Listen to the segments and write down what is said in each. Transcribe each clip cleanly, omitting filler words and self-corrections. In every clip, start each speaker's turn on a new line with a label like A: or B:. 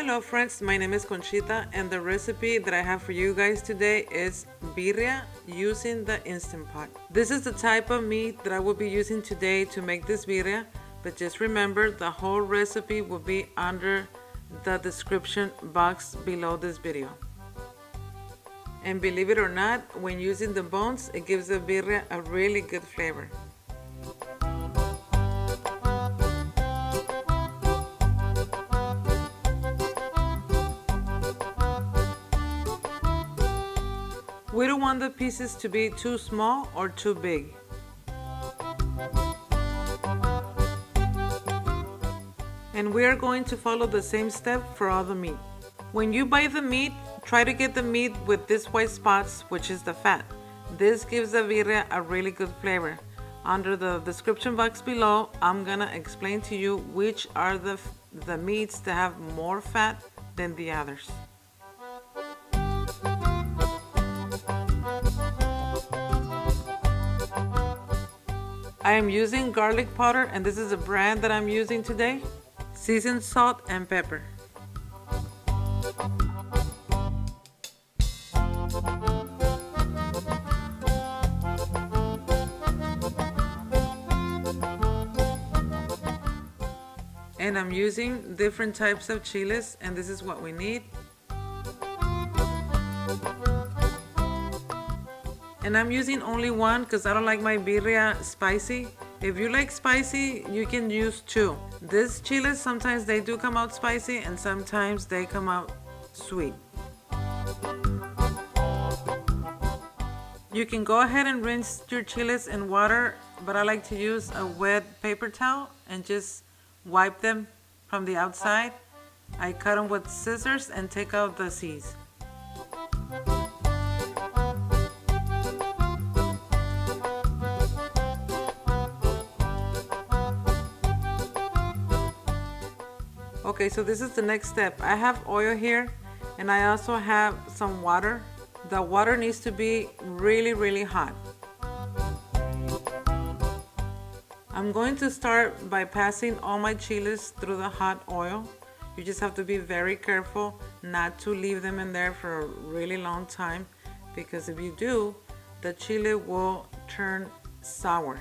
A: Hello friends, my name is Conchita and the recipe that I have for you guys today is birria using the Instant Pot. This is the type of meat that I will be using today to make this birria, but just remember the whole recipe will be under the description box below this video. And believe it or not, when using the bones, it gives the birria a really good flavor. We don't want the pieces to be too small or too big. And we are going to follow the same step for all the meat. When you buy the meat, try to get the meat with these white spots, which is the fat. This gives the birria a really good flavor. Under the description box below, I'm gonna explain to you which are the meats that have more fat than the others. I am using garlic powder, and this is the brand that I'm using today. Seasoned salt and pepper. And I'm using different types of chiles, and this is what we need. And I'm using only one because I don't like my birria spicy. If you like spicy, you can use two. These chiles, sometimes they do come out spicy and sometimes they come out sweet. You can go ahead and rinse your chiles in water, but I like to use a wet paper towel and just wipe them from the outside. I cut them with scissors and take out the seeds. Okay, so this is the next step. I have oil here and I also have some water. The water needs to be really hot. I'm going to start by passing all my chiles through the hot oil. You just have to be very careful not to leave them in there for a really long time, because if you do, the chile will turn sour.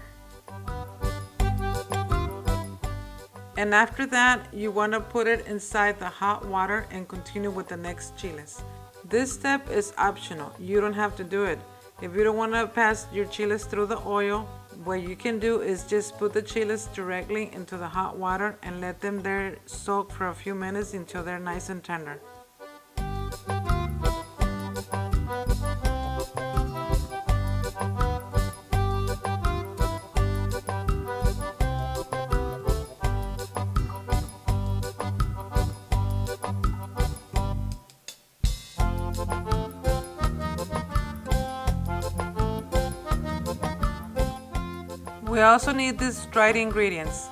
A: And after that, you want to put it inside the hot water and continue with the next chiles. This step is optional. You don't have to do it. If you don't want to pass your chiles through the oil, what you can do is just put the chiles directly into the hot water and let them there soak for a few minutes until they're nice and tender. We also need these dried ingredients.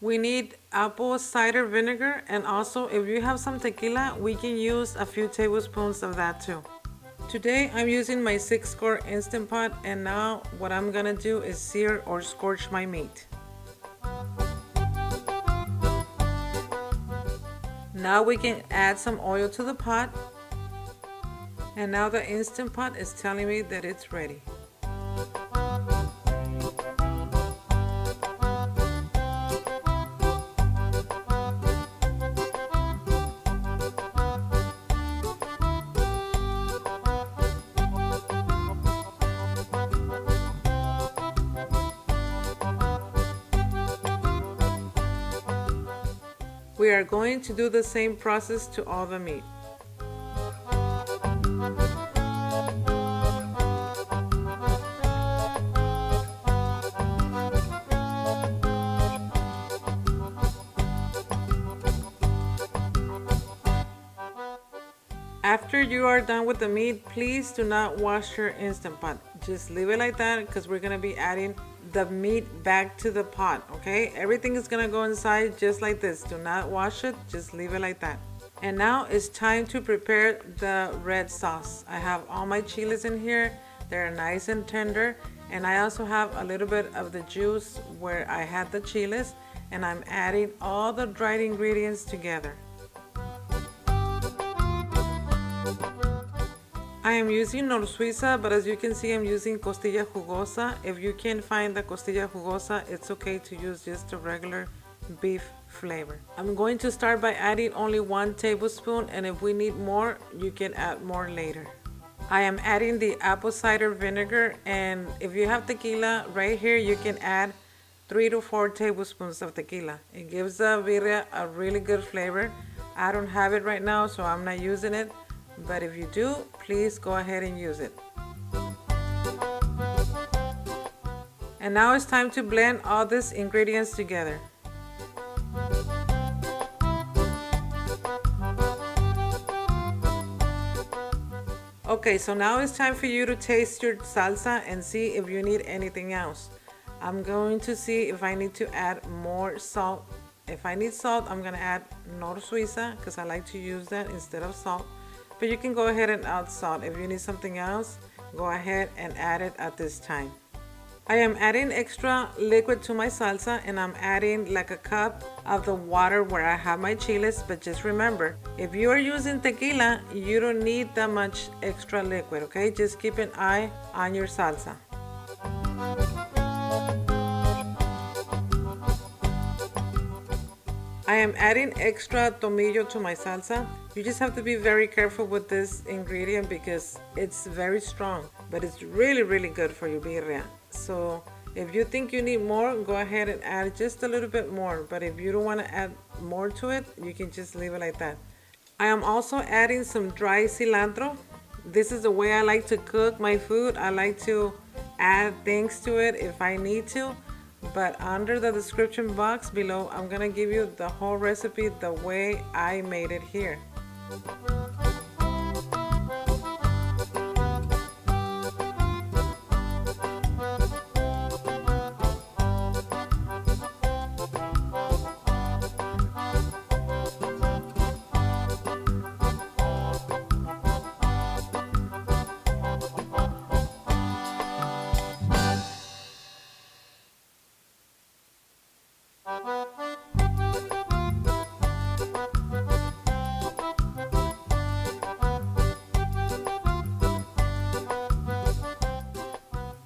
A: We need apple cider vinegar, and also if you have some tequila, we can use a few tablespoons of that too. Today I'm using my 6-quart Instant Pot, and now what I'm gonna do is sear or scorch my meat. Now we can add some oil to the pot, and now the Instant Pot is telling me that it's ready. We are going to do the same process to all the meat. After you are done with the meat, please do not wash your Instant Pot. Just leave it like that because we're gonna be adding the meat back to the pot, okay? Everything is gonna go inside just like this. Do not wash it, just leave it like that. And now it's time to prepare the red sauce. I have all my chiles in here. They're nice and tender. And I also have a little bit of the juice where I had the chiles, and I'm adding all the dried ingredients together. I am using Nor Suiza, but as you can see, I'm using costilla jugosa. If you can't find the costilla jugosa, it's okay to use just a regular beef flavor. I'm going to start by adding only 1 tablespoon, and if we need more, you can add more later. I am adding the apple cider vinegar, and if you have tequila right here, you can add 3 to 4 tablespoons of tequila. It gives the birria a really good flavor. I don't have it right now, so I'm not using it. But if you do, please go ahead and use it. And now it's time to blend all these ingredients together. Okay, so now it's time for you to taste your salsa and see if you need anything else. I'm going to see if I need to add more salt. If I need salt, I'm gonna add Nor Suiza because I like to use that instead of salt. But you can go ahead and add salt. If you need something else, go ahead and add it at this time. I am adding extra liquid to my salsa, and I'm adding like a cup of the water where I have my chiles. But just remember, if you are using tequila, you don't need that much extra liquid, okay? Just keep an eye on your salsa. I am adding extra tomillo to my salsa. You just have to be very careful with this ingredient because it's very strong, but it's really, really good for your birria. So if you think you need more, go ahead and add just a little bit more. But if you don't want to add more to it, you can just leave it like that. I am also adding some dry cilantro. This is the way I like to cook my food. I like to add things to it if I need to. But under the description box below, I'm gonna give you the whole recipe the way I made it here.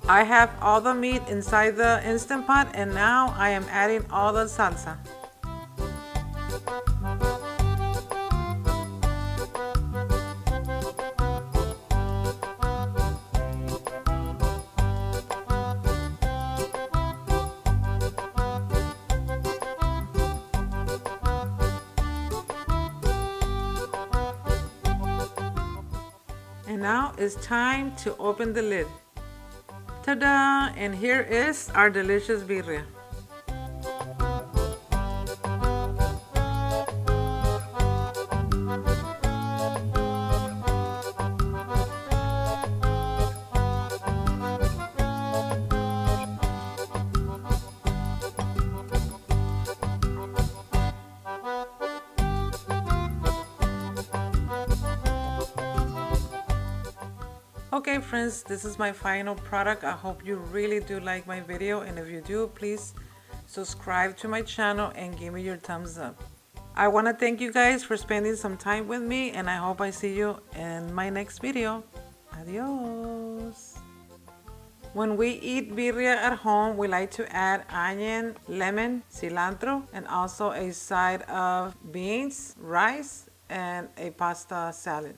A: I have all the meat inside the Instant Pot, and now I am adding all the salsa. And now it's time to open the lid. Ta-da! And here is our delicious birria. Okay friends, this is my final product. I hope you really do like my video, and if you do, please subscribe to my channel and give me your thumbs up. I want to thank you guys for spending some time with me, and I hope I see you in my next video. Adios. When we eat birria at home, we like to add onion, lemon, cilantro, and also a side of beans, rice, and a pasta salad.